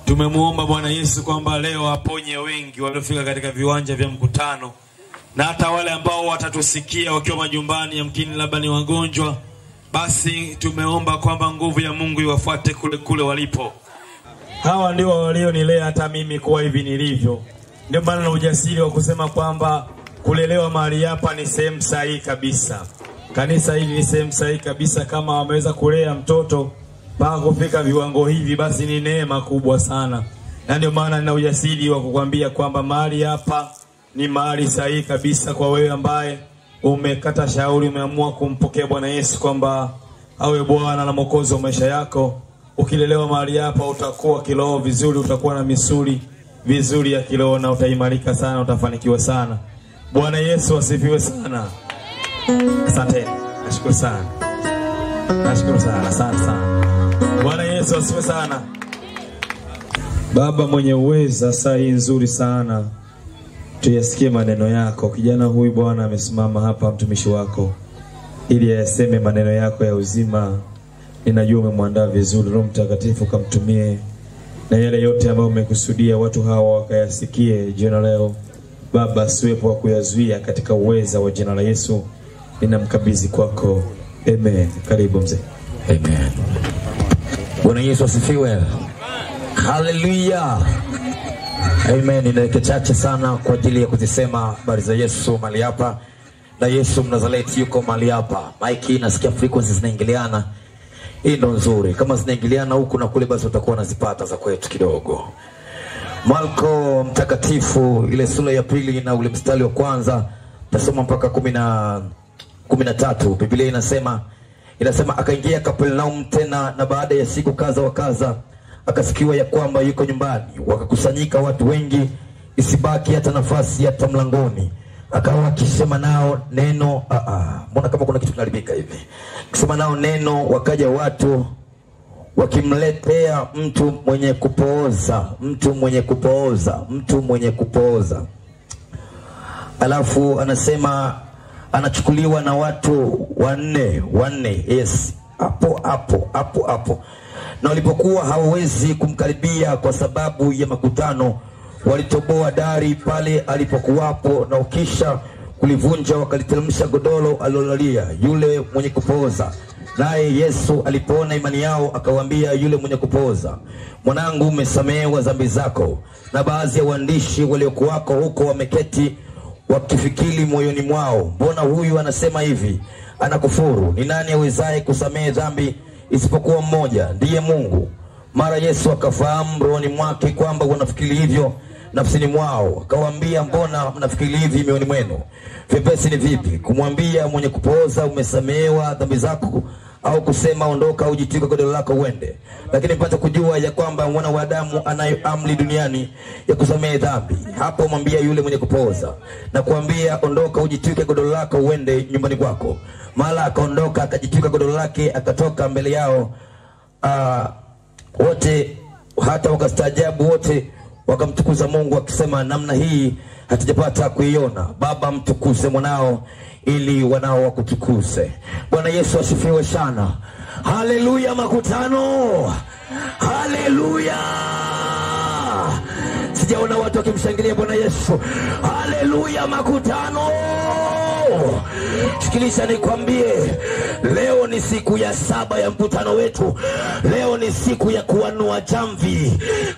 Tumemuomba Bwana Yesu kwamba leo aponye wengi waliofika katika viwanja vya mkutano, na hata wale ambao watatusikia wakiwa majumbani, yamkini labda ni wagonjwa. Basi tumeomba kwamba nguvu ya Mungu iwafuate kule walipo. Hawa ndio walionilea hata mimi kuwa hivi nilivyo. Ndio maana na ujasiri wa kusema kwamba kulelewa mahali hapa ni sehemu sahihi kabisa. Kanisa hili ni sehemu sahihi kabisa. Kama wameweza kulea mtoto mpaka kufika viwango hivi, basi ni neema kubwa sana. Na ndio maana nina ujasiri wa kukwambia kwamba mahali hapa ni mahali sahihi kabisa kwa wewe ambaye umekata shauri, umeamua kumpokea Bwana Yesu kwamba awe Bwana na Mwokozi wa maisha yako. Ukilelewa mahali hapa utakuwa kiroho vizuri, utakuwa na misuli vizuri ya kiroho na utaimarika sana, utafanikiwa sana. Bwana Yesu asifiwe sana. Asante. Nashukuru sana. Nashukuru sana. Asante sana. Bwana Yesu asifiwe sana. Baba mwenye uweza, saa hii nzuri sana tuyasikie maneno yako. Kijana huyu Bwana amesimama hapa, mtumishi wako, ili ayaseme maneno yako ya uzima. Ninajua umemwandaa vizuri. Roho Mtakatifu kamtumie, na yale yote ambayo umekusudia watu hawa wakayasikie jina leo. Baba, siwepo wa kuyazuia, katika uweza wa jina la Yesu ninamkabidhi kwako. Amen. Karibu mzee. Amen. Bwana Yesu asifiwe. Hallelujah. Amen. Ni dakika chache sana kwa ajili ya kuzisema habari za Yesu mahali hapa. Na Yesu Mnazareti yuko mahali hapa. Mike, nasikia frequencies zinaingiliana. Hii ndo nzuri. Kama zinaingiliana huku na kule, basi utakuwa unazipata za kwetu kidogo. Marko mtakatifu ile sura ya 2 na ule mstari wa kwanza tasoma mpaka 13. Biblia inasema akaingia Kapernaum tena, na baada ya siku kadha wa kadha akasikiwa ya kwamba yuko nyumbani. Wakakusanyika watu wengi, isibaki hata nafasi hata mlangoni. Akawa akisema nao neno. Mbona kama kuna kitu kinaribika hivi? Akisema nao neno, wakaja watu wakimletea mtu mwenye kupooza. Alafu anasema anachukuliwa na watu wanne. Yes, hapo. Na walipokuwa hawawezi kumkaribia kwa sababu ya makutano, walitoboa dari pale alipokuwapo, na ukisha kulivunja wakaliteremsha godoro alilolalia yule mwenye kupooza. Naye Yesu alipoona imani yao akawaambia yule mwenye kupooza, mwanangu, umesamehewa dhambi zako. Na baadhi ya waandishi waliokuwako huko wameketi wakifikiri moyoni mwao, mbona huyu anasema hivi? Anakufuru. Ni nani awezaye kusamehe dhambi isipokuwa mmoja, ndiye Mungu? Mara Yesu akafahamu rohoni mwake kwamba wanafikiri hivyo nafsini mwao, akawaambia, mbona mnafikiri hivi moyoni mwenu? Vyepesi ni vipi kumwambia mwenye kupooza, umesamehewa dhambi zako, au kusema ondoka ujitwike godoro lako uende? Lakini mpate kujua ya kwamba mwana wa Adamu anayo amri duniani ya kusamehe dhambi. Hapo mwambia yule mwenye kupooza na kuambia, ondoka ujitwike godoro lako uende nyumbani kwako. Mara akaondoka akajitwika godoro lake akatoka mbele yao. Wote hata wakastaajabu wote, wakamtukuza Mungu akisema, namna hii hatujapata kuiona. Baba, mtukuze mwanao ili wanao wakutukuze. Bwana Yesu asifiwe sana. Haleluya makutano. Haleluya. Sijaona watu wakimshangilia Bwana Yesu. Haleluya makutano. Sikiliza nikwambie, leo ni siku ya 7 ya mkutano wetu. Leo ni siku ya kuanua jamvi.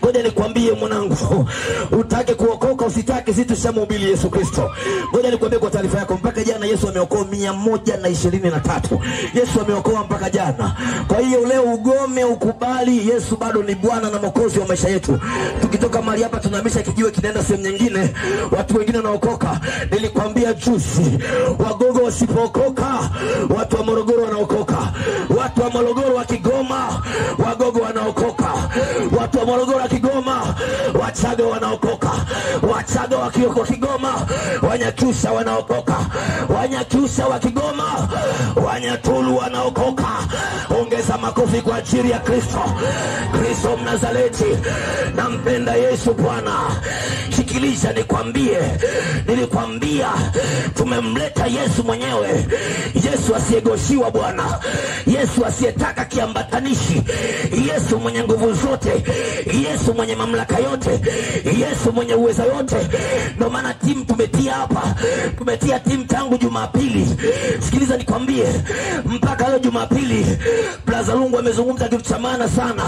Ngoja nikwambie mwanangu, utake kuokoka usitake, sisi tushamhubiri Yesu Kristo. Ngoja nikwambie kwa taarifa yako, mpaka jana Yesu ameokoa 123. Yesu ameokoa mpaka jana. Kwa hiyo leo ugome ukubali, Yesu bado ni Bwana na Mwokozi wa maisha yetu. Tukitoka mahali hapa tunahamisha kijiwe kinaenda sehemu nyingine, watu wengine wanaokoka. Nilikwambia juzi, Wagogo wasipookoka, watu wa Morogoro wanaokoka. Watu wa Morogoro wa Kigoma, Wagogo wanaokoka. Watu wa Morogoro wa Kigoma, Wachaga wanaokoka. Wachaga wa Kigoma, Wanyakyusa wanaokoka. Wanyakyusa wa Kigoma, Wanyaturu wanaokoka. Ongeza makofi kwa ajili ya Kristo. Kristo Mnazareti. Nampenda Yesu Bwana. Sikiliza nikwambie, nilikwambia tumemleta Yesu mwenyewe, Yesu asiyegoshiwa Bwana, Yesu asiyetaka kiambatanishi, Yesu mwenye nguvu zote, Yesu mwenye mamlaka yote, Yesu mwenye uwezo yote. Ndio maana timu tumetia hapa, tumetia timu tangu Jumapili. Sikiliza nikwambie, mpaka leo Jumapili Brother Lungu amezungumza kitu cha maana sana.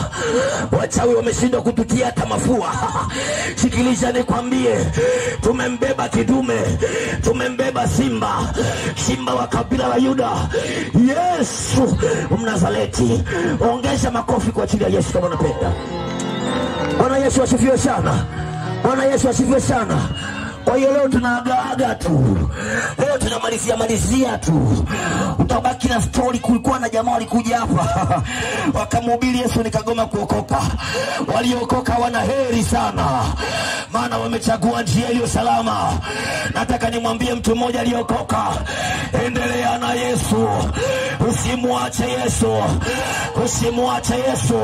Wachawi wameshindwa kututia hata mafua. Sikiliza nikwambie, tumembeba kidume, tumembeba simba, simba wa kabila la Yuda, Yesu Mnazareti. Ongeza makofi kwa ajili ya Yesu kama unapenda. Bwana Yesu asifiwe sana. Bwana Yesu asifiwe sana. Kwa hiyo leo tunaaga tu. Leo tunamalizia tu. Utabaki na story. Kulikuwa na jamaa walikuja hapa wakamhubiri Yesu, nikagoma kuokoka. Waliokoka wana heri sana, maana wamechagua njia iliyo salama. Nataka nimwambie mtu mmoja aliokoka, endelea na Yesu. Usimuache Yesu. Usimuache Yesu.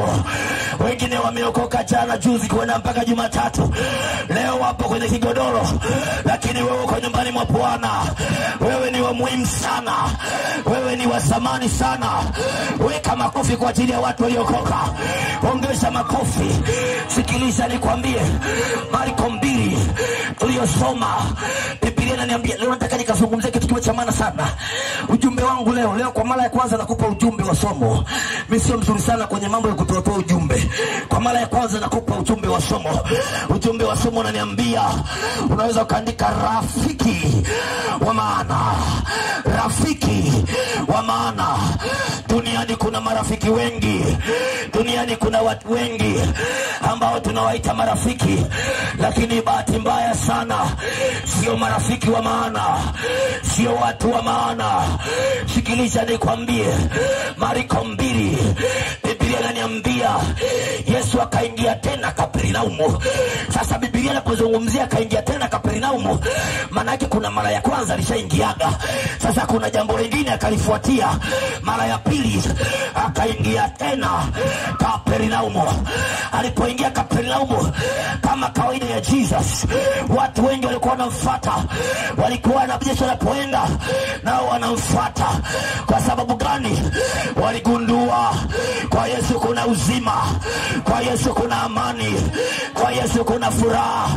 Wengine wameokoka jana juzi kwenda mpaka Jumatatu. Leo wapo kwenye kigodoro, lakini wewe uko nyumbani mwa Bwana. Wewe ni wa muhimu sana. Wewe ni wa thamani sana. Weka makofi kwa ajili ya watu waliokoka. Ongeza makofi. Sikiliza nikwambie, Marko 2 tuliyosoma, Biblia inaniambia, leo nataka nikazungumzie kitu cha maana sana. Ujumbe wangu leo kwa mara ya kwanza nakupa ujumbe wa somo. Mimi sio mzuri sana kwenye mambo ya kutoa ujumbe. Kwa mara ya kwanza nakupa ujumbe wa somo. Ujumbe wa somo unaniambia unaweza ukaandika rafiki wa maana. Rafiki wa maana. Duniani kuna marafiki wengi. Duniani kuna watu wengi ambao tunawaita marafiki, lakini bahati mbaya sana sio marafiki wa maana, sio watu wa maana. Sikiliza nikwambie, Marko 2 Biblia inaniambia Yesu akaingia tena Kapernaumu. Sasa Biblia inapozungumzia akaingia tena Kapernaumu, maana yake kuna mara ya kwanza alishaingiaga. Sasa kuna jambo lingine akalifuatia, mara ya pili akaingia tena Kapernaumu. Alipoingia Kapernaumu, kama kawaida ya Jesus, watu wengi walikuwa wanamfuata. Walikuwa na Yesu anapoenda nao wanamfuata. Kwa sababu gani? Waligundua kwa Yesu kuna uzima, kwa Yesu kuna amani, kwa Yesu kuna furaha,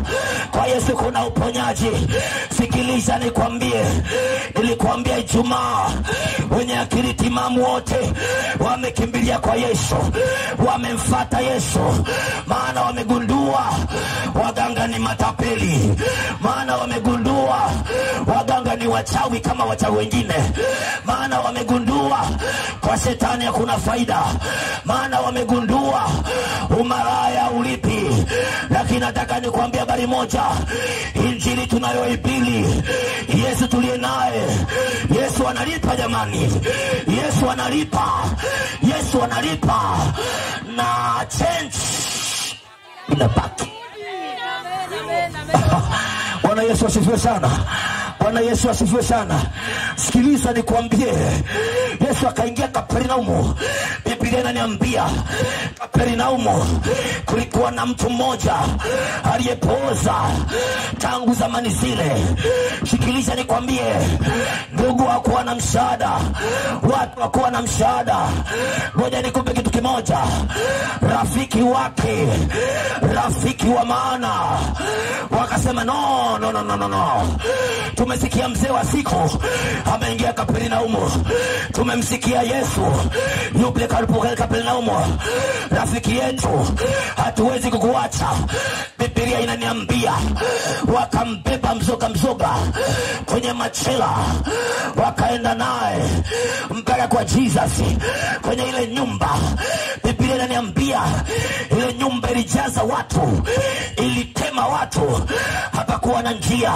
kwa Yesu kuna uponyaji. Sikiliza nikwambie, nilikwambia Ijumaa, wenye akili timamu wote wamekimbilia kwa Yesu, wamemfuata Yesu, maana wamegundua waganga ni matapeli, maana wamegundua waganga ni wachawi kama wachawi wengine, maana wamegundua kwa shetani hakuna faida, maana wamegundua umaraya ulipi. Lakini nataka nikwambie habari moja, injili tunayoihubiri, Yesu tuliye naye, Yesu analipa jamani. Yesu analipa. Yesu analipa na change inabaki. Bwana Yesu asifiwe sana. Bwana Yesu asifiwe sana. Sikiliza nikwambie, Yesu akaingia Kapernaumu. Biblia inaniambia Kapernaumu kulikuwa na mtu mmoja aliyepooza tangu zamani zile. Sikiliza nikwambie, ndugu hakuwa na msaada, watu hakuwa na msaada. Ngoja nikupe kitu kimoja, rafiki wake, rafiki wa maana, wakasema no. Tumesikia mzee wa siku ameingia Kapernaumu. Tumemsikia Yesu yuple Kapernaumu, rafiki yetu, hatuwezi kukuacha. Biblia inaniambia wakambeba mzoga kwenye machela, wakaenda naye mpaka kwa Jesus kwenye ile nyumba. Biblia inaniambia ile nyumba ilijaza watu, ilitema watu, hapakuwa na njia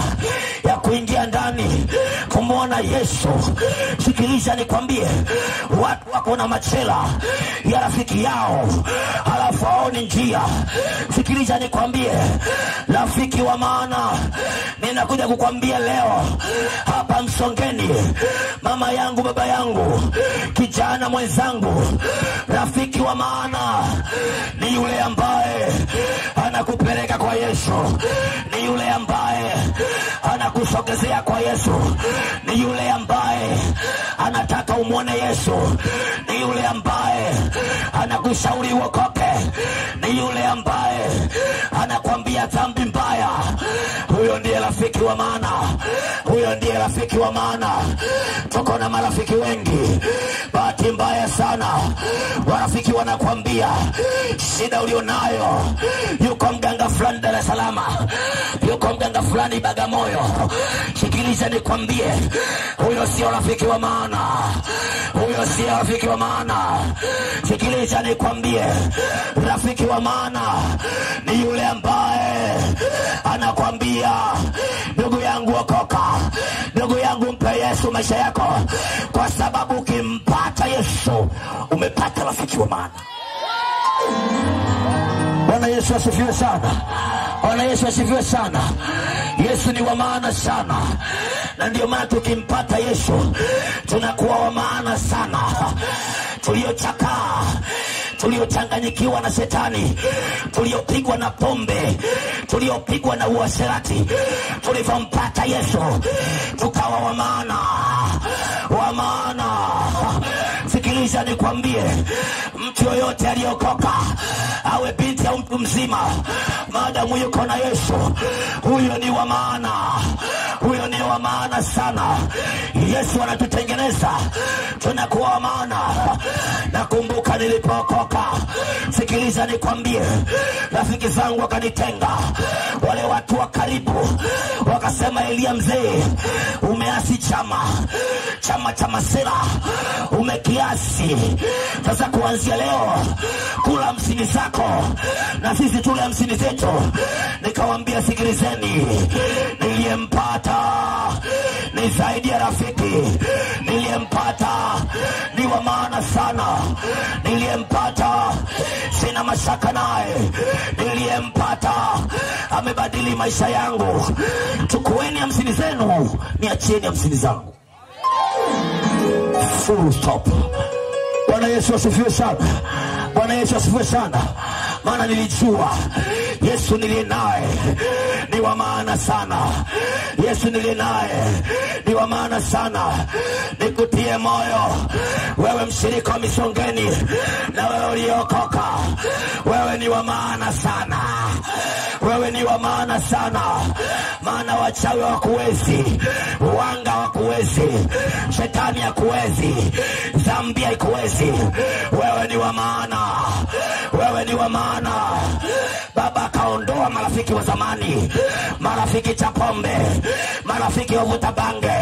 ya kuingia ndani kumwona Yesu. Sikiliza nikwambie, watu wako na machela ya rafiki yao, halafu haoni njia. Sikiliza nikwambie, rafiki wa maana, ninakuja kukwambia leo hapa Msongeni, mama yangu, baba yangu, kijana mwenzangu, rafiki wa maana ni yule ambaye anakupeleka kwa Yesu, ni ni yule ambaye anakusogezea kwa Yesu, ni yule ambaye anataka umwone Yesu, ni yule ambaye anakushauri uokoke, ni yule ambaye anakwambia dhambi mbaya. Huyo ndiye rafiki wa maana, huyo ndiye rafiki wa maana. Tuko na marafiki wengi, bahati mbaya sana warafiki wanakwambia shida ulionayo, yuko mganga fulani Dar es Salaam, yuko mganga fulani Bagamoyo. Sikiliza nikwambie, huyo sio rafiki wa maana, huyo sio rafiki wa maana. Sikiliza nikwambie, rafiki wa maana ni yule ambaye anakwambia ndugu yangu okoka, ndugu yangu mpe Yesu maisha yako, kwa sababu ukimpata Yesu umepata rafiki wa maana. Bwana Yesu asifiwe sana. Bwana Yesu asifiwe sana. Yesu ni wa maana sana, na ndio maana tukimpata Yesu tunakuwa wa maana sana. Tuliochakaa, tuliochanganyikiwa na shetani, tuliopigwa na pombe, tuliopigwa na uasherati, tulipompata Yesu tukawa wa maana, wa maana. Sikiliza nikwambie, mtu yoyote aliokoka, awe binti au mtu mzima, maadamu yuko na Yesu, huyo ni wa maana, huyo ni wa maana sana. Yesu anatutengeneza tunakuwa wa maana. Nakumbuka nilipookoka, sikiliza nikwambie, rafiki zangu wakanitenga, wale watu wa karibu wakasema, Elia mzee, umeasi chama cha masera, umekiasi. Sasa kuanzia leo kula hamsini zako na sisi tule hamsini zetu. Nikawambia, sikilizeni, niliyempata ni zaidi ya rafiki, niliyempata ni wa maana sana, niliyempata sina mashaka naye, niliyempata amebadili maisha yangu. Chukueni hamsini zenu, niachieni hamsini zangu. Full stop. Bwana Yesu asifiwe sana. Bwana Yesu asifiwe sana. Maana nilijua Yesu niliye naye ni wa maana sana, Yesu niliye naye ni wa maana sana. Nikutie moyo wewe mshirika wa Misongeni, na wewe uliokoka, wewe ni wa maana sana, wewe ni wa maana sana. Maana wachawi hawakuwezi, wanga hawakuwezi, shetani hakuwezi, dhambi haikuwezi. Wewe ni wa maana, wewe ni wa maana. Baba kaondoa marafiki wa zamani, marafiki cha pombe, marafiki wa vuta bange,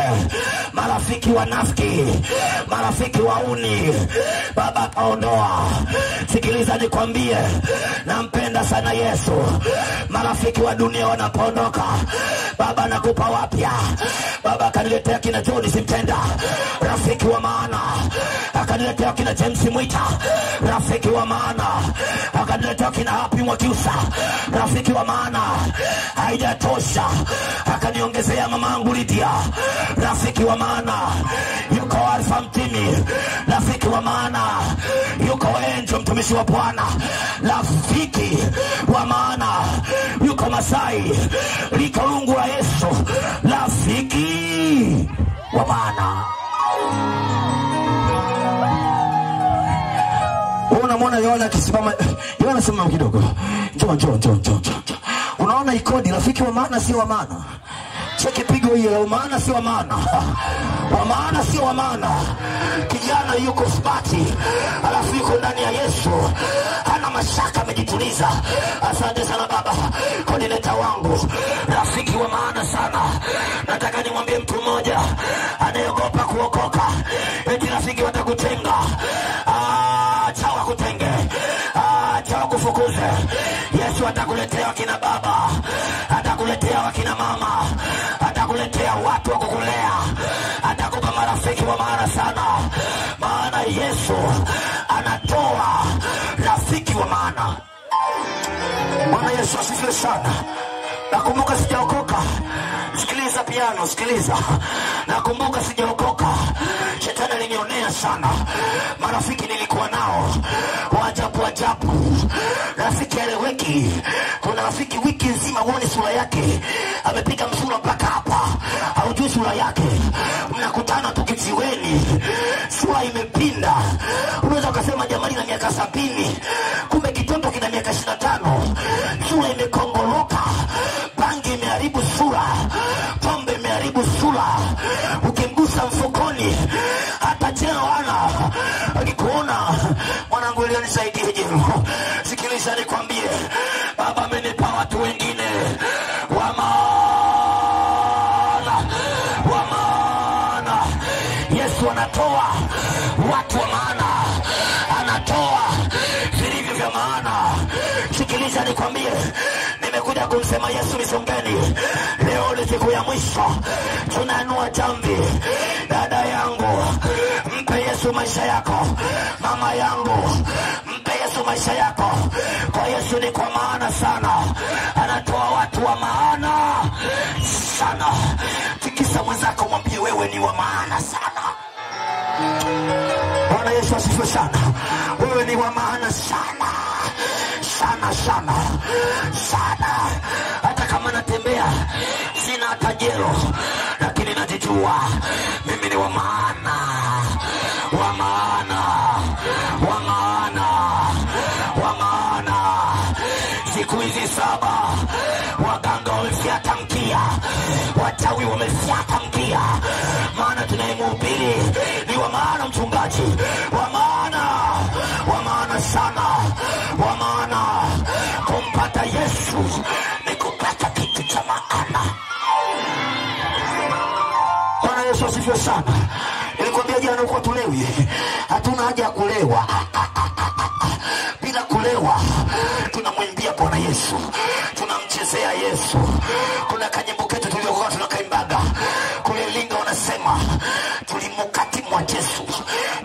marafiki wa nafiki, marafiki wa uni. Baba kaondoa. Sikiliza nikwambie, nampenda sana Yesu. Marafiki wa dunia wanapoondoka, Baba nakupa wapya. Baba akaniletea kina John Simtenda, rafiki wa maana. Akaniletea kina James Mwita, rafiki wa maana. Akaniletea kina Happy Mwakiusa, rafiki wa maana. Haijatosha, akaniongezea mamangu Lydia, rafiki wa maana. Yuko Alfa Mtimi, rafiki wa maana. Yuko Angel mtumishi wa Bwana, rafiki wa maana. Yuko Masai, liko lungu la Yesu, rafiki wa maana. Unamwona Yohana akisimama, Yohana simama kidogo. Njoo. Unaona ikodi, rafiki wa maana sio wa maana. Cheki pigo hiyo, wa maana sio wa maana. Wa maana sio wa maana. Kijana yuko spati, alafu yuko ndani ya Yesu, hana mashaka, amejituliza. Asante sana Baba, kodileta wangu, rafiki wa maana sana. Nataka nimwambie mtu mmoja anayeogopa kuokoka, eti rafiki watakutenga. Acha wakutenge, acha wakufukuze. Yesu atakuletea wakina baba, atakuletea wakina mama, atakuletea watu wa kukulea, atakupa marafiki wa maana sana. Maana Yesu anatoa rafiki wa maana. Bwana Yesu asifiwe sana. Nakumbuka sijaokoka. Sikiliza piano, sikiliza. Nakumbuka sijaokoka, shetani alinionea sana. Marafiki nilikuwa nao wajabu, rafiki eleweki. Kuna rafiki wiki nzima uone sura yake amepiga msura mpaka hapa, haujui sura yake. Mnakutana tukijiweni, sura imepinda. Unaweza ukasema jamani na miaka 70, kumbe kitoto kina miaka 25. Sura imekongoloka, bangi imeharibu sura, pombe imeharibu sura. Ukimgusa mfukoni hata jela ana akikuona, mwanangu leo nisaidie jelo. Sikiliza nikwambie, Baba amenipa watu wengine wa maana. Yesu anatoa watu wa maana, anatoa vilivyo vya maana. Sikiliza nikwambie, nimekuja kumsema Yesu misongeni. Leo ni siku ya mwisho, tunainua jambi. Dada yangu, mpe Yesu maisha yako. Mama yangu, mpe Yesu maisha yako. Kwa Yesu ni kwa maana sana, anatoa watu wa maana sana. Tikisa mwenzako mwambie wewe ni wa maana sana. Bwana Yesu asifiwe sana. Wewe ni wa maana sana. Sana sana sana. Hata kama natembea sina tajero, lakini najijua mimi ni wa maana. Wa maana. Wa maana. Wa maana. Siku hizi 7 waganga wamefyata mkia, wachawi wamefyata mkia, maana tunayemhubiri ni wa maana. Mchungaji wa maana, wa maana sana, wa maana. Kumpata Yesu ni kupata kitu cha maana. Bwana Yesu asifiwe sana. Nilikwambia jana uko tulewi, hatuna haja ya kulewa. Bila kulewa tunamwimbia Bwana Yesu, tunamchezea Yesu. Kuna kanyimbo ketu tuliokuwa tunakaimbaga kule Linga, wanasema tulimukati mwa Yesu,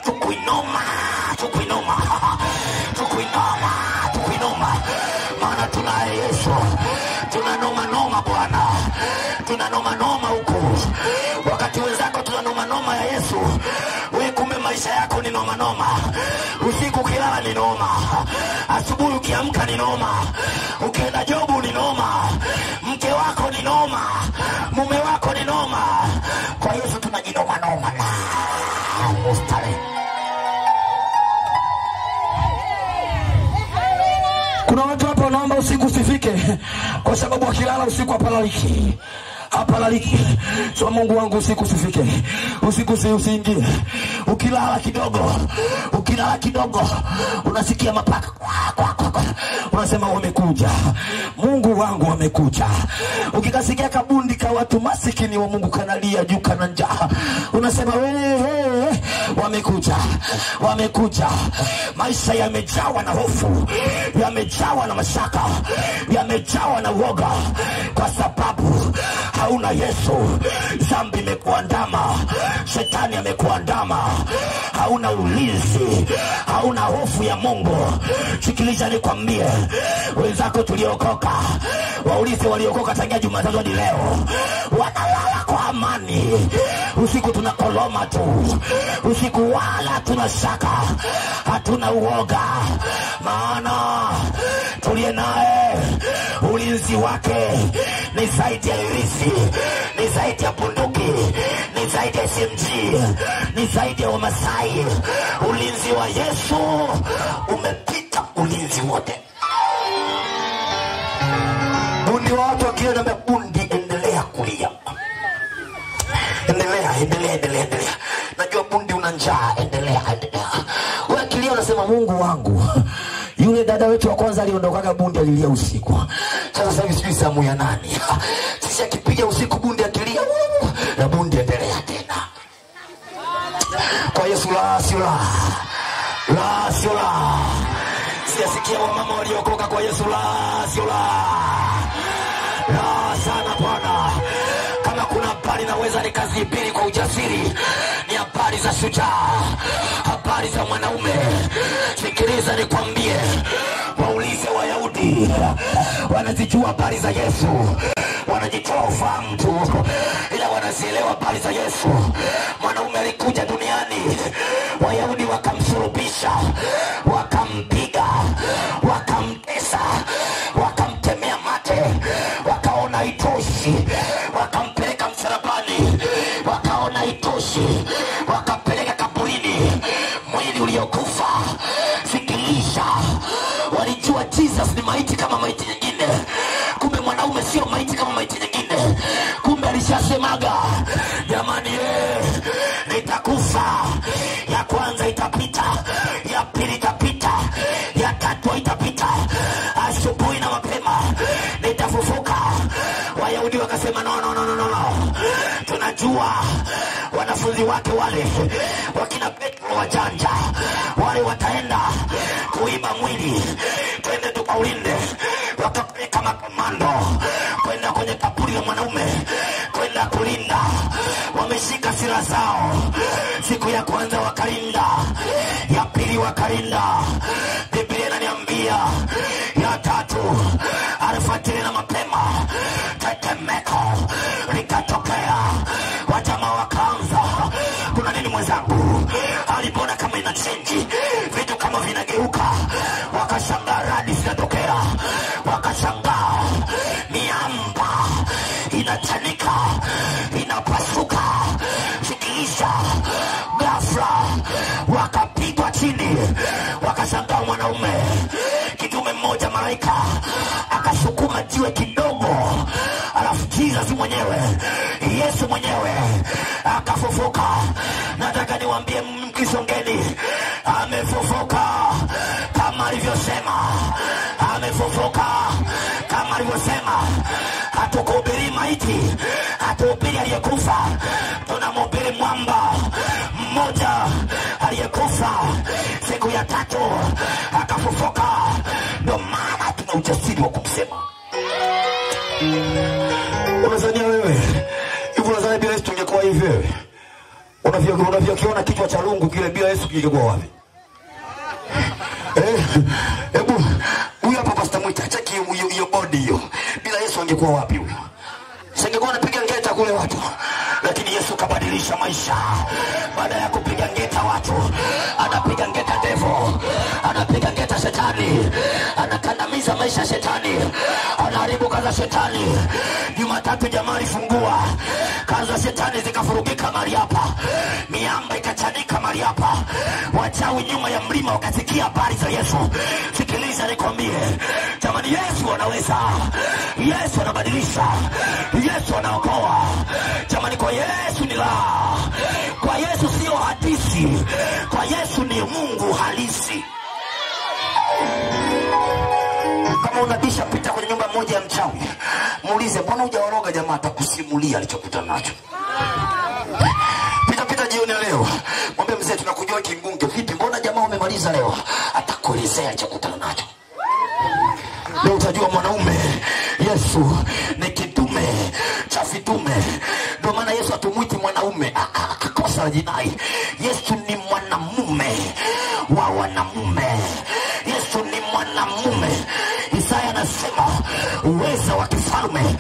tukuinoma, tukuinoma, tukuinoma, tukuinoma. Maana tunaye Yesu, tunanoma noma Bwana, tunanoma noma huku. Wakati wenzako tunanoma noma ya Yesu, wewe kumbe maisha yako ni noma noma. Usiku ukilala ni noma, asubuhi ukiamka ni noma, ukienda jobu ni noma, mke wako ni noma, mume wako ni noma. Kwa Yesu tunajinoma noma na mustari. Kuna watu hapa wanaomba usiku usifike, kwa sababu wakilala usiku hapalaliki. Hapalaliki. So Mungu wangu usiku usifike, usiku usiingie. Ukilala kidogo unasikia mapaka, unasema wamekuja. Mungu wangu wamekuja. Ukikasikia kabundi ka watu masikini wa Mungu kanalia juu kana njaa, unasema wewe wamekuja. Wamekuja. Maisha yamejawa na hofu, yamejawa na mashaka, yamejawa na uoga, kwa sababu hauna Yesu. Dhambi imekuandama, shetani amekuandama, hauna ulinzi, hauna hofu ya Mungu. Sikiliza nikwambie, wenzako tuliokoka, waulize waliokoka tangia Jumatatu hadi leo, wanalala kwa amani. Usiku tunakoloma tu, usiku wala tunashaka, hatuna uoga, maana tuliye naye ulinzi wake ni zaidi ya irisi, ni zaidi ya bunduki, ni zaidi ya SMG, ni zaidi ya Wamasai. Ulinzi wa Yesu umepita ulinzi wote. Bundi watu wakiona bundi, endelea kulia. Endelea. Najua bundi una njaa, endelea. Wewe kilia unasema Mungu wangu. Yule dada wetu wa kwanza aliondokaga bundi alilia usiku. Sasa hivi sijui zamu ya nani. Sisi akipiga usiku bundi akilia, na bundi endelea tena. Kwa Yesu la sila. Siasikia wamama waliokoka kwa Yesu la sila. La sana Bwana. Kama kuna habari naweza nikazihubiri kwa ujasiri, ni habari za shujaa, habari za mwanaume. Sikiliza nikwambie, waulize Wayahudi, wanazijua habari za Yesu, wanajitoa ufahamu tu, ila wanazielewa habari za Yesu. Mwanaume alikuja duniani, Wayahudi wakamsulubisha, wakampiga, wakamtesa, wakamtemea haitoshi, wakampeleka msalabani. Wakaona haitoshi, wakampeleka kaburini, mwili uliokufa. Sikiliza, walijua Jesus ni maiti kama maiti nyingine. Kumbe mwanaume sio maiti kama maiti nyingine. Kumbe alishasemaga, jamani nitakufa, ya kwanza itapita, ya pili itapita, ya tatu itapita, asubuhi na mapema nitafufuka. Wayahudi wakasema no. Tunajua wanafunzi wake wale wakina Petro wajanja wale wataenda kuiba mwili, twende tukaulinde. Wakapeleka makomando kwenda kwenye kaburi la mwanaume kwenda kulinda. Wameshika silaha zao. Siku ya kwanza wakalinda, ya pili wakalinda. Biblia inaniambia ya tatu alfajiri na mapema tetemeko likatokea. Wajamaa wakaanza, kuna nini mwenzangu? Alipona kama ina change, vitu kama vinageuka. Wakashangaa radi zinatokea, wakashangaa miamba inachanika, inapasuka. Sikiliza, ghafla wakapigwa chini. Wakashangaa mwanaume. Kidume mmoja malaika akasukuma jiwe kidogo, alafu Jesus mwenyewe, Yesu mwenyewe akafufuka. Nataka niwaambie mkisongeni, amefufuka kama alivyosema. Amefufuka kama alivyosema. Hatukuhubiri maiti, hatuhubiri aliyekufa. Tunamhubiri mwamba mmoja aliyekufa siku ya tatu akafufuka. Ndio maana tuna ujasiri wa kumsema. Unazania wewe hivi, unazania bila Yesu tungekuwa hivi wewe? Unavyokiona kichwa cha lungu kile bila Yesu kingekuwa wapi? Hebu huyu hapa Pastor Mwita, cheki hiyo body hiyo. Bila Yesu angekuwa wapi huyo? Singekuwa anapiga ngeta kule watu. Lakini Yesu kabadilisha maisha. Baada ya kupiga ngeta watu, anapiga ngeta devil, anapiga ngeta shetani, anakandamiza maisha shetani, anaharibu kazi shetani. Jumatatu jamaa alifungua kazi shetani, zikafurugika mahali hapa, miamba ikachanika mahali hapa. Wachawi nyuma ya mlima wakasikia habari za Yesu. Sikiliza nikwambie, jamani, Yesu anaweza, Yesu anabadilisha, Yesu anaokoa. Jamani, kwa Yesu ni la, kwa Yesu sio hadithi, kwa Yesu ni Mungu halisi. Kama unabisha, pita kwenye nyumba moja ya mchawi, muulize mbona hujaoroga jamaa, atakusimulia alichokutana nacho. Pita jioni leo, mwambie mzee tunakujua Kingunge, vipi mbona jamaa umemaliza leo, atakuelezea alichokutana nacho. Leo utajua mwanaume Yesu ni kidume cha vitume. Ndio maana Yesu atumuiti mwanaume akakosa jinai. Yesu ni mwanamume wa wanamume. Yesu ni mwanamume. Isaya anasema uweza wa kifalme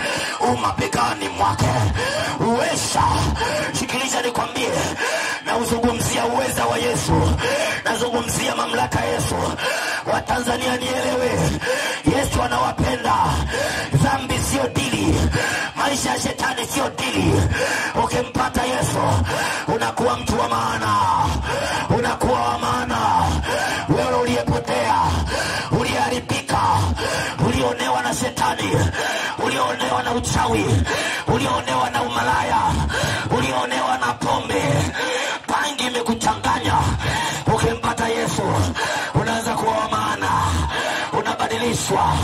umabegani mwake. Uweza, sikiliza nikwambie, na uzungumzia uweza wa Yesu, nazungumzia mamlaka ya Yesu. Wa Tanzania nielewe, Yesu anawapenda. Dhambi sio dili, maisha ya shetani sio dili. Ukimpata Yesu unakuwa mtu wa maana, unakuwa wa maana. Wewe uliyepotea, uliharibika, ulionewa na shetani, ulionewa na uchawi, ulionewa na umalaya, ulionewa na pombe, bangi imekuchanganya. Ukimpata Yesu unaanza kuwa wa maana, unabadilishwa.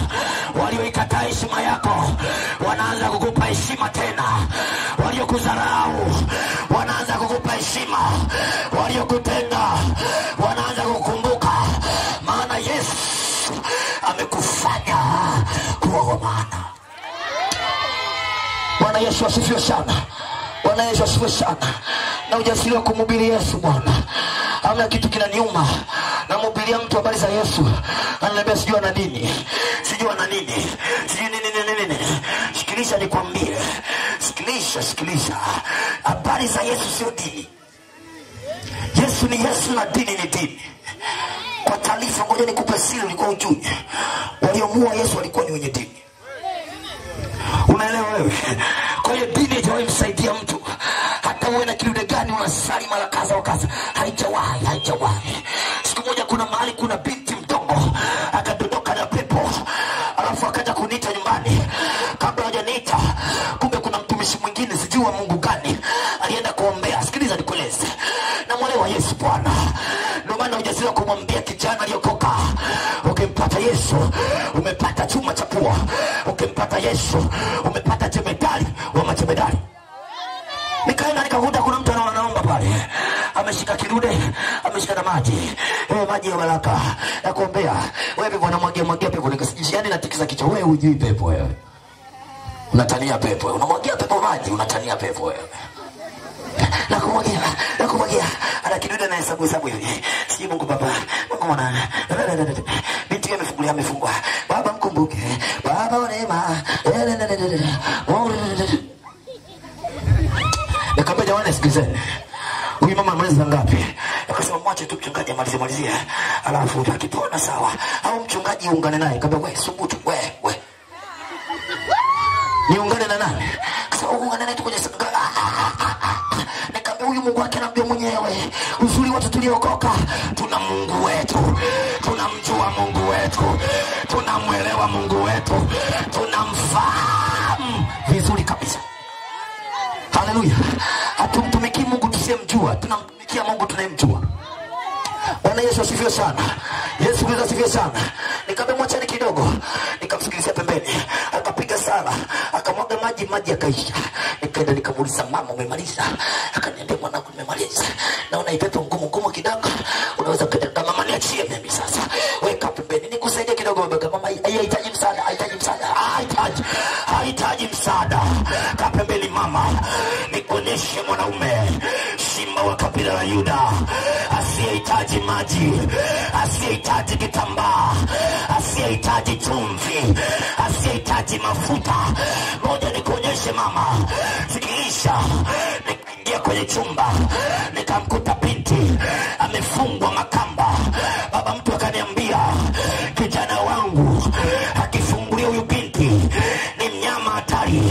Walioikataa heshima yako wanaanza kukupa heshima tena. Waliokudharau wanaanza kukupa heshima. Waliokutenda wanaanza kukumbuka, maana Yesu amekufanya kuwa wa maana. Bwana Yesu asifiwe sana. Bwana Yesu asifiwe sana. Na ujasiri wa kumhubiri Yesu Bwana. Hamna kitu kinaniuma. Na mhubiria mtu habari za Yesu, ananiambia sijui ana nini, sijui ana nini, sijui nini. Sikiliza nikwambie, sikiliza. Habari za Yesu sio dini. Yesu ni Yesu na dini ni dini. Kwa taarifa, ngoja nikupe siri ulikuwa ujui. Waliomuua Yesu walikuwa ni wenye dini. Unaelewa wewe? Kwa hiyo dini haijawahi msaidia mtu. Hata uwe na kidude gani unasali mara kadha wa kadha, haijawahi. Siku moja kuna mahali kuna binti mdogo akadondoka na pepo. Alafu akaja kuniita nyumbani. Kabla hajaniita, kumbe kuna mtumishi mwingine sijui wa Mungu gani alienda kuombea. Sikiliza nikueleze. Na mwale wa Yesu Bwana. Ndio maana ujasiri kumwambia kijana aliyokoka, ukimpata Yesu umepata chuma cha pua. Ukimpata Yesu umepata jemedali wa majemedali. Nikaenda nikakuta kuna mtu anaomba pale. Ameshika kidude, ameshika na maji. Maji ya baraka ya kuombea. Wewe pepo unamwagia pepo, nikasijiani natikisa kichwa. Wewe hujui pepo wewe. Unatania pepo. Unamwagia pepo maji, unatania pepo wewe. Nakumwagia. Ana kidude na hesabu hivi. Siji Mungu baba. Mungu mwana. Binti amefungwa. Baba mkumbuke. Baba wa neema. Nikamwambia jamani sikilizeni. Huyu mama amaliza ngapi? Akasema mwache tu mchungaji amalizie. Alafu utakipona sawa. Au mchungaji uungane naye. Nikamwambia wewe subutu wewe. Niungane na nani? Akasema uungane naye tu kwenye huyu Mungu wake anambia mwenyewe. Uzuri watu tuliokoka, tuna Mungu wetu. Tunamjua Mungu wetu. Tunamwelewa Mungu wetu. Tunamfahamu vizuri kabisa. Haleluya. Hatumtumiki Mungu tusiyemjua, tunamtumikia Mungu tunayemjua. Bwana Yesu asifiwe sana. Yesu Kristo asifiwe sana. Nikamwambia mwacheni kidogo. Nikamsikilizia pembeni. Akapiga sala, akamwaga maji yakaisha. Nikaenda nikamuuliza mama umemaliza? Akaniambia mwanangu nimemaliza. Naona ipepo ngumu kidogo. Unaweza kwenda mama niachie mimi sasa. Weka pembeni nikusaidie kidogo baba. Mama haihitaji msaada. Hahitaji msaada. Kaa pembeni mama. Nikuonyeshe mwanaume simba wa kabila la Yuda, asiyehitaji maji, asiyehitaji kitambaa, asiyehitaji chumvi, asiyehitaji mafuta. Ngoja nikuonyeshe mama. Sikilisha. Nikaingia kwenye chumba, nikamkuta binti amefungwa makamba. Baba mtu akaniambia kijana wangu akifungulia huyu binti ni mnyama hatari.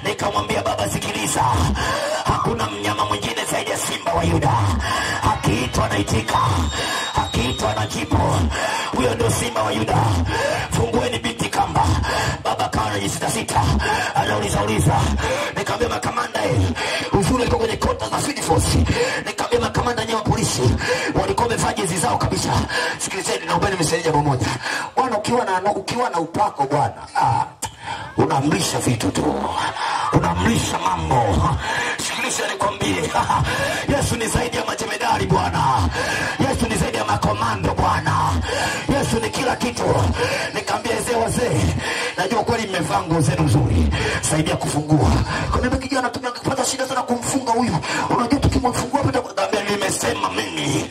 Nikamwambia baba sikiliza, hakuna mnyama mwingine zaidi ya simba wa Yuda. Akiitwa anaitika, akiitwa anajibu. Huyo ndio simba wa Yuda. Fungueni binti kamba. Baba kawa anajisita, anauliza. Nikamwambia makamanda uzuri alikuwa kwenye kota za Field Force. Nikamwambia makamanda nyewe wa polisi walikuwa wamevaa jezi zao kabisa. Sikilizeni naombeni msaidie jambo moja. Bwana ukiwa na upako bwana, unaamrisha vitu tu. Unaamrisha mambo. Sikiliza nikwambie. Yesu ni zaidi ya majemedari bwana. Yesu ni zaidi ya makomando bwana. Yesu ni kila kitu. Nikamwambia wazee, najua kweli mmevaa nguo zenu nzuri. Saidia kufungua. Kwa nini kijana tumepata shida sana kumfunga huyu? Unajua tukimfungua pata kudambia nimesema mimi.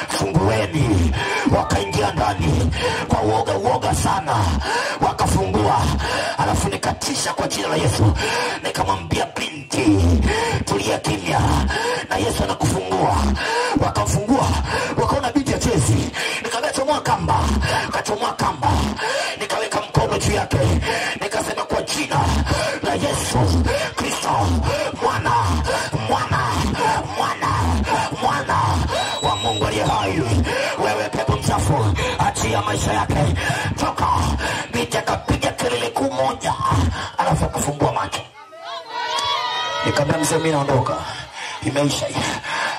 Fungueni. Wakaingia ndani kwa uoga sana. Wakafungua. Alafu nikatisha kwa jina la Yesu. Nikamwambia binti tulia kimya na Yesu anakufungua. Wakamfungua. Wakaona binti ya chezi. Nikamwambia chomoa kamba. Nikaweka mkono juu yake. Nikasema kwa jina la Yesu Kristo mwana wa Mungu aliye hai, wewe pepo mchafu achia maisha yake. Toka. Binti akapiga kelele kumoja. Alafu akafungua macho. Nikamwambia mzee mimi naondoka. Imeisha.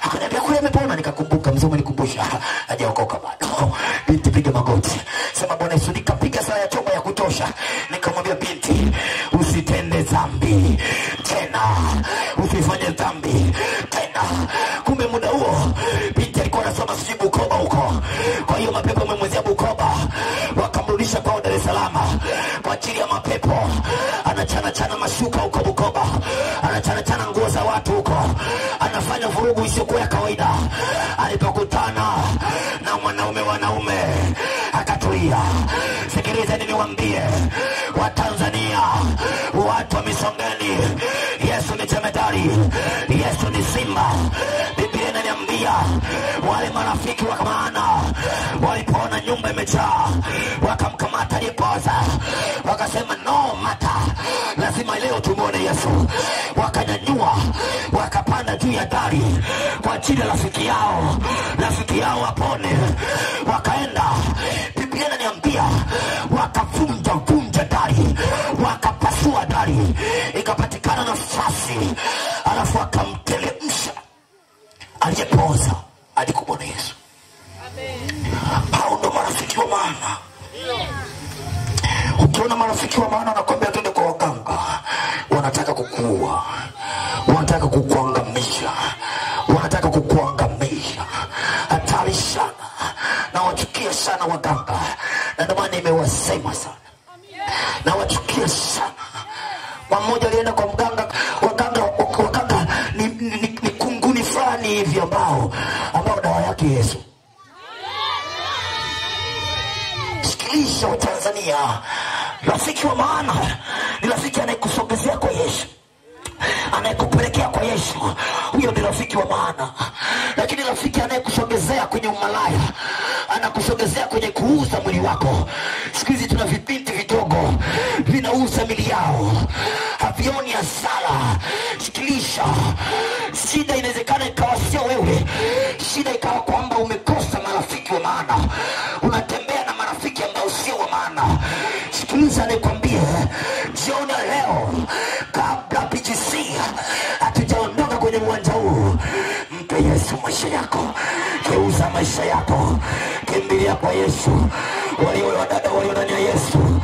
Akaniambia kule amepona. Nikakumbuka mzee umenikumbusha hajaokoka bado. Binti piga magoti. Sema Bwana Yesu. Nikapiga sala ya toba ya kutosha. Nikamwambia binti usitende dhambi tena. Usifanye dhambi tena. Kumbe muda huo binti alikuwa anasoma sibu Bukoba huko. Kwa hiyo mapepo wamemwezea Bukoba. Wakamrudisha kwa Dar es Salaam. Kwa ajili ya mapepo anachana mashuka huko Bukoba. Anachana nguo za watu huko. Anafanya vurugu isiyokuwa ya kawaida. Alipokutana na wanaume akatulia. Sikilizeni niwaambie Watanzania, watu wa Misongeni, Yesu ni jemedari. Yesu ni simba. Biblia inaniambia wale marafiki wa maana walipoona nyumba imejaa wakamkamata aliyepoza. Wakasema no matter, lazima leo Njoo tumuone Yesu. Wakanyanyua, wakapanda juu ya dari kwa ajili ya rafiki yao apone. Wakaenda, Biblia inaniambia wakavunja dari, wakapasua dari, ikapatikana nafasi, alafu akamteremsha aliyepoza hadi kumwona Yesu. Hao ndo marafiki wa maana. Ukiona marafiki wa maana wanakuambia twende kwa waganga, wanataka kukuua, wanataka kukuangamisha, hatari sana. Na wachukia sana waganga, na ndio maana nimewasema sana, na wachukia sana. Mmoja alienda kwa mganga, waganga ni kunguni fulani hivi ambao dawa yake Yesu. Sikiliza wa Tanzania, rafiki wa maana ni rafiki anayekusogezea kwa Yesu, anayekupelekea kwa Yesu. Huyo ni rafiki wa maana. Lakini rafiki anayekusogezea kwenye umalaya, anakusogezea kwenye kuuza mwili wako. Siku hizi tuna vipindi vidogo vinauza mili yao, havioni hasara. Sikiliza, shida inawezekana ikawa sio wewe, shida ikawa kwamba umekosa marafiki wa maana, unatembea na marafiki ambao sio wa maana. Sikiliza nikwambie, jioni leo kabla PGC hatujaondoka kwenye uwanja huu, mpe Yesu maisha yako, geuza maisha yako, kimbilia kwa Yesu. Wadada walio ndani ya Yesu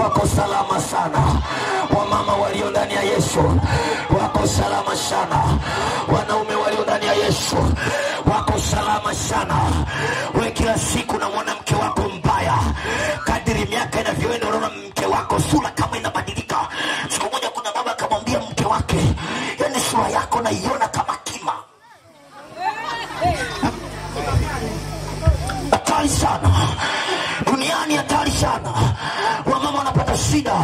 wako salama sana. Wamama walio ndani ya Yesu wako salama sana. Wanaume walio ndani ya Yesu wako salama sana. Wewe kila siku na mwanamke wako mbaya, kadiri miaka inavyoenda unaona mke wako sura kama inabadilika. Siku moja kuna baba akamwambia mke wake, yani sura yako naiona kama kima. Hatari sana. Duniani hatari sana. Wamama wanapata shida.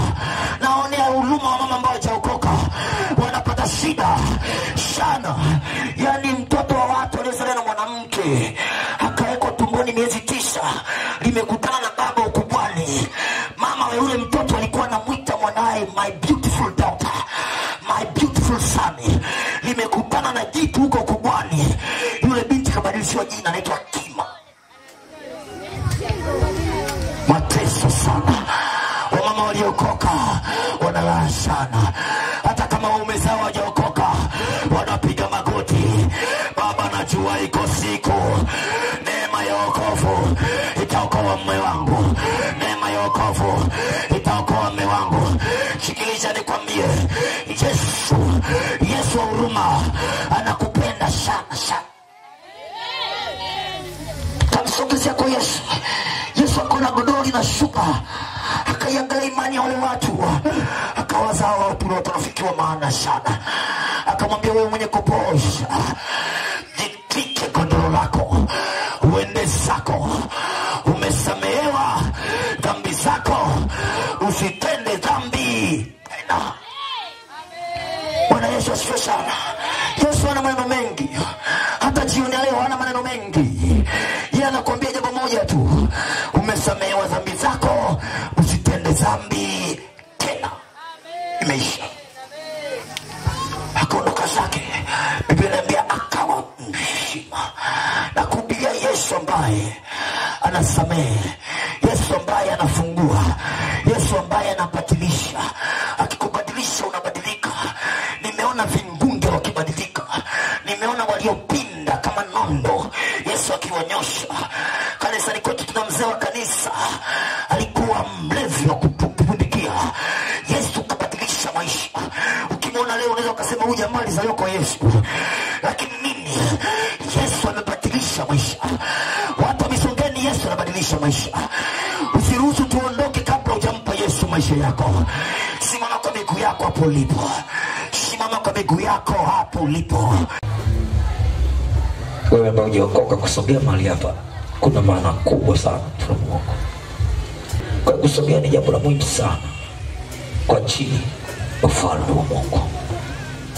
Naonea huruma wamama ambao hawajaokoka. Wanapata shida sana. Yani mtoto wa watu aliyezaliwa na mwanamke akawekwa tumboni miezi 9, limekutana na baba ukubwani. Mama wa yule mtoto alikuwa anamuita mwanae my beautiful daughter, my beautiful son. Limekutana na jitu huko ukubwani. Yule binti kabadilishiwa jina, anaitwa Kima. Mateso sana. Wamama waliokoka wanalala sana. Hata kama waume zao hawajaokoka wanapiga magoti. Baba, najua iko siku neema ya wokovu itaokoa mume wangu, neema ya wokovu itaokoa mume wangu. Sikiliza nikwambie, Yesu wa huruma anakupenda sana sana. Tamsogezea kwa Yesu. Yesu akona godoro na shuka, akaiangalia imani ya wale watu, akawaza hawa watu ni rafiki wa maana sana. Akamwambia, wewe mwenye kuposha, jitwike godoro lako uende zako, umesamehewa dhambi zako, usitende dhambi tena. Bwana Yesu asifiwe sana. Yesu ana maneno mengi, hata jioni leo ana maneno mengi. Yeye anakuambia jambo moja tu, umesamehewa dhambi zako, usitende dhambi tena. Imeisha. Akaondoka zake. Biblia inaniambia akawa mzima. Na kuhubiria Yesu ambaye anasamehe, Yesu ambaye anafungua, Yesu ambaye anabadilisha. Akikubadilisha unabadilika. Nimeona vingunge wakibadilika, nimeona waliopinda kama nondo Yesu akiwanyosha. Kanisani kwetu tuna mzee wa kanisa alikuwa mlevi wa kupundikia. Yesu kabadilisha maisha. Ukimwona leo unaweza kusema huyu jamaa alizaliwa kwa Yesu, lakini nini? Yesu amebadilisha maisha. Watu wamesongeni, Yesu anabadilisha maisha. Usiruhusu tuondoke kabla hujampa Yesu maisha yako. Simama kwa miguu yako hapo ulipo. Simama kwa miguu yako hapo ulipo. Wewe ambao hujaokoka, kusogea mahali hapa kuna maana kubwa sana kwa Mungu. Kwa kusogea ni jambo la muhimu sana kwa ajili ya ufalme wa Mungu.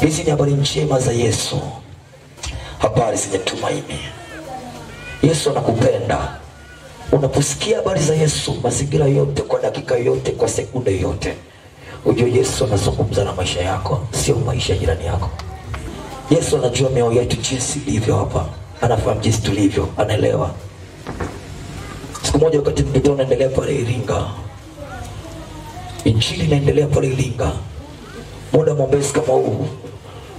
Hizi ni habari njema za Yesu, habari zenye tumaini. Yesu anakupenda. Unaposikia habari za Yesu, mazingira yote, kwa dakika yote, kwa sekunde yote, Ujue Yesu anazungumza na maisha yako, sio maisha ya jirani yako. Yesu anajua mioyo yetu jinsi ilivyo hapa. Anafahamu jinsi tulivyo, anaelewa. Siku moja wakati mkutano unaendelea pale Iringa, injili inaendelea pale Iringa, muda mwombezi kama huu,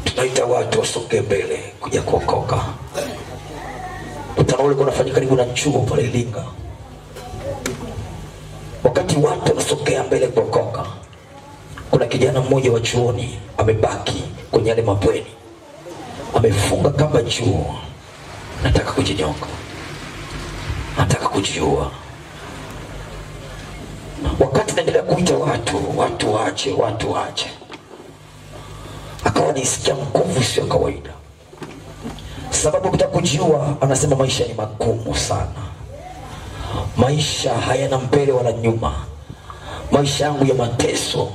tunaita watu wasonge mbele kuja kuokoka. Mkutano ule unafanyika karibu na chuo pale Iringa. Wakati watu wanasogea mbele kuokoka, kuna kijana mmoja wa chuoni amebaki kwenye yale mabweni, amefunga kamba juu, nataka kujinyonga, nataka kujiua. Wakati naendelea kuita watu waache, akawa nisikia nguvu sio kawaida. Sababu kutaka kujiua, anasema maisha ni magumu sana, maisha hayana mbele wala nyuma, maisha yangu ya mateso,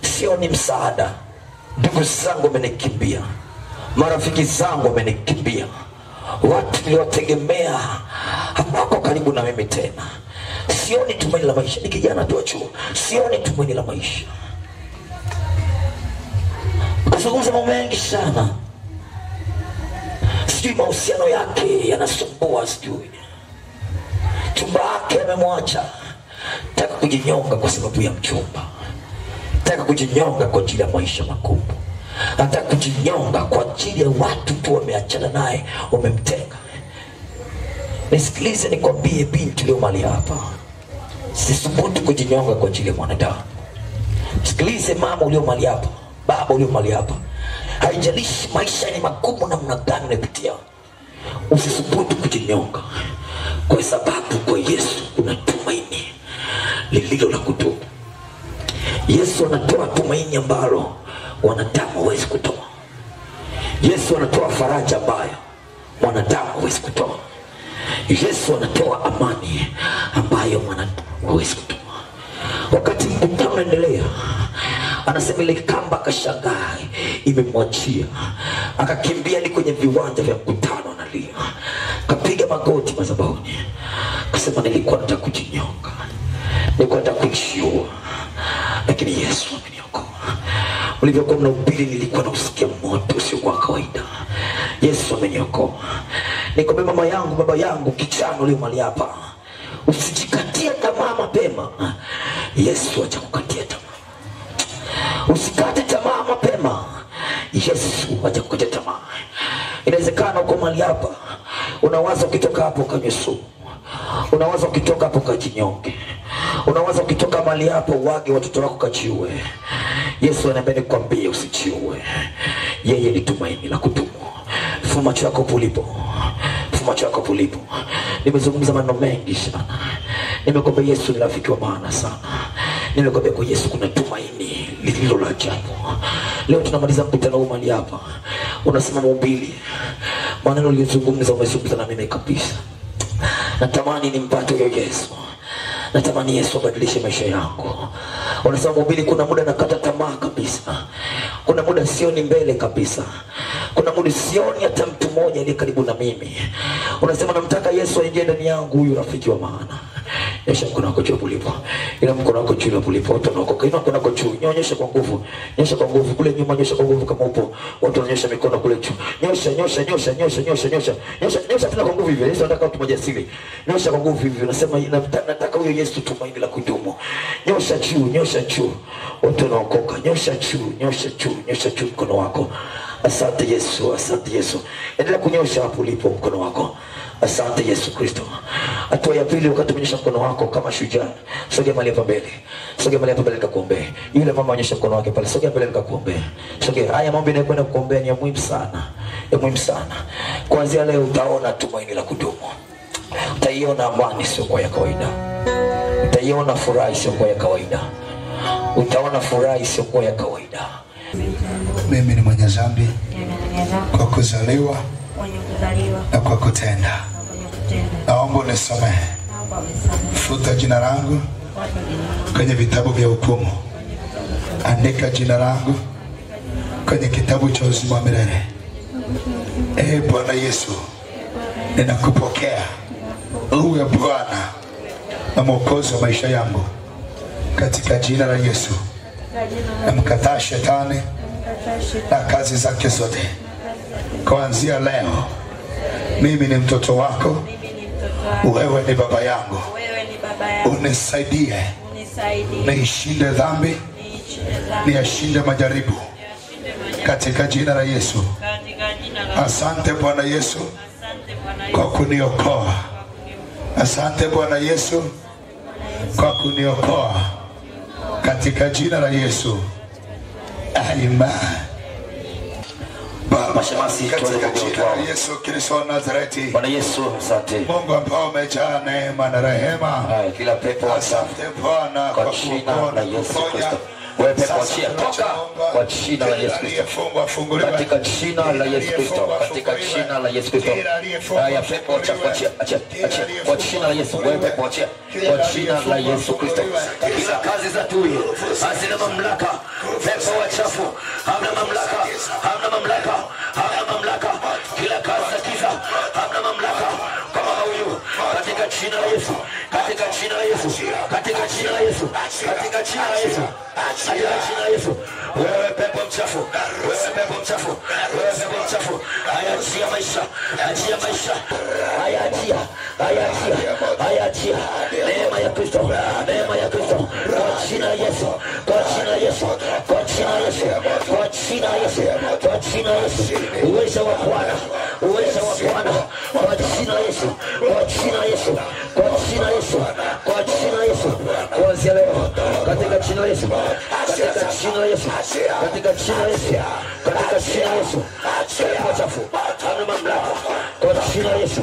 sio ni msaada. Ndugu zangu wamenikimbia, marafiki zangu wamenikimbia, watu niliowategemea hawako karibu na mimi tena. Sioni tumaini la maisha. Ni kijana tu wa chuo, sioni tumaini la maisha. Kuzungumza mambo mengi sana, sijui mahusiano yake yanasumbua, sijui chumba yake amemwacha, taka kujinyonga kwa sababu ya mchumba, taka kujinyonga kwa ajili ya maisha magumu, nataka kujinyonga kwa ajili ya watu tu wameachana naye, wamemtenga. Nisikilize nikwambie binti leo mali hapa, sisubutu kujinyonga kwa ajili ya mwanadamu. Sikilize mama ulio mali hapa, baba ulio mali hapa, haijalishi maisha ni magumu namna gani unapitia, usisubutu kujinyonga, kwa sababu kwa Yesu kuna tumaini lililo la kudumu. Yesu anatoa tumaini ambalo wanadamu hawezi kutoa. Yesu anatoa faraja ambayo mwanadamu hawezi kutoa. Yesu anatoa amani ambayo mwanadamu hawezi kutoa. Wakati mkutano unaendelea, anasema ile kamba akashangaa imemwachia, akakimbia ni kwenye viwanja vya mkutano analia, kapiga magoti madhabahuni, akasema nilikuwa nataka kujinyonga, nilikuwa nataka kujiua, lakini Yesu ameniokoa. Ulivyokuwa mnahubiri nilikuwa nausikia moto usio kwa kawaida. Yesu ameniokoa. Nikwambia mama yangu, baba yangu, kijana ule mali hapa, usijikatie tamaa mapema. Yesu hajakukatia tamaa. Usikate tamaa mapema. Yesu hajakukatia tamaa. Inawezekana uko mali hapa, unawaza ukitoka hapo kanywe sumu, unawaza ukitoka hapo kajinyonge, unawaza ukitoka mali hapo wage watoto wako kajiue. Yesu anambia nikwambie usijiue. Yeye ni tumaini la kudumu. Fuma macho yako ulipo, fuma macho yako ulipo. Nimezungumza maneno mengi sana. Nimekwambia Yesu ni rafiki wa maana sana. Nimekwambia kwa Yesu kuna tumaini lililo la ajabu. Leo tunamaliza mkutano huu mali hapa, unasema mhubiri, maneno uliyozungumza umezungumza na mimi kabisa. Natamani nimpate huyo Yesu. Natamani Yesu abadilishe maisha yangu. Unasema mhubiri, kuna muda nakata tamaa kabisa, kuna muda sioni mbele kabisa, kuna muda sioni hata mtu mmoja aliye karibu na mimi. Unasema namtaka Yesu aingie ndani yangu, huyu rafiki wa maana. Nyosha mkono wako juu ulipo. Ina mkono wako juu ulipo. Watu wanaokoka. Ina mkono wako juu. Nyosha kwa nguvu. Nyosha kwa nguvu kule nyuma, nyosha kwa nguvu kama upo. Watu wananyosha mikono kule juu. Nyosha tena kwa nguvu hivyo. Yesu anataka mtu mjasiri. Nyosha kwa nguvu hivyo. Unasema nataka huyo Yesu tumaini la kudumu. Nyosha juu. Watu wanaokoka. Nyosha juu mkono wako. Asante Yesu, asante Yesu. Endelea kunyosha hapo ulipo mkono wako. Asante Yesu Kristo. Hatua ya pili, wakati umenyosha mkono wako kama shujaa, sogea mahali hapa mbele. Sogea mahali hapa mbele nikakuombea. Yule mama anyosha mkono wake pale, sogea mbele nikakuombea. Sogea. Haya mambo yanayokwenda kukuombea ni ya muhimu sana. Ya muhimu sana. Kuanzia leo utaona tumaini la kudumu. Utaiona amani sio kwa ya kawaida. Utaiona furaha sio kwa ya kawaida. Utaona furaha sio kwa ya kawaida. Mimi ni mwenye dhambi kwa kuzaliwa na kwa kutenda. Naomba unisamehe. Futa jina langu kwenye vitabu vya hukumu. Andika jina langu kwenye kitabu cha uzima wa milele. Bwana Yesu, ninakupokea uwe Bwana na Mwokozi wa maisha yangu, katika jina la Yesu. namkataa shetani na kazi zake zote. Kuanzia leo mimi ni mtoto wako, wewe ni baba yangu. Unisaidie niishinde dhambi, niashinde majaribu katika jina la Yesu. Asante Bwana Yesu kwa kuniokoa. Asante Bwana Yesu kwa kuniokoa katika jina la Yesu. Amen. Baba shemasi katika jina la Yesu Kristo wa Nazareti. Bwana Yesu asante. Mungu ambao umejaa neema na rehema. Kila pepo asante Bwana kwa jina la Yesu Kristo. Wewe pepo achia toka kwa jina la Yesu Kristo. Katika jina la Yesu Kristo. Katika jina la Yesu Kristo. Haya pepo achia kwa jina la Yesu. Wewe pepo achia kwa jina la Yesu Kristo. Kila kazi za adui hazina mamlaka. Pepo wachafu hamna mamlaka. Hamna mamlaka. Hamna mamlaka. Kila kazi za giza hamna mamlaka kama huyu. Katika jina la Yesu. Katika jina la Yesu. Katika jina la Yesu. Katika jina la Yesu. Katika jina la Yesu. Wewe pepo mchafu. Wewe pepo mchafu. Wewe pepo mchafu. Achia maisha. Achia maisha. Achia. Achia. Neema ya Kristo. Neema ya Kristo. Kwa jina la Yesu. Kwa jina la Yesu. Kwa jina la Yesu. Kwa jina la Yesu. Kwa jina la Yesu. Uwezo wa Bwana. Uwezo wa Bwana. Kwa jina la Yesu. Kwa jina la Yesu. Kwa jina la Yesu. Kwa jina la Yesu. Kuanzia leo katika jina la Yesu. Katika jina la Yesu. Katika jina la Yesu. Katika jina la Yesu. Pepo chafu hamna mamlaka kwa jina la Yesu.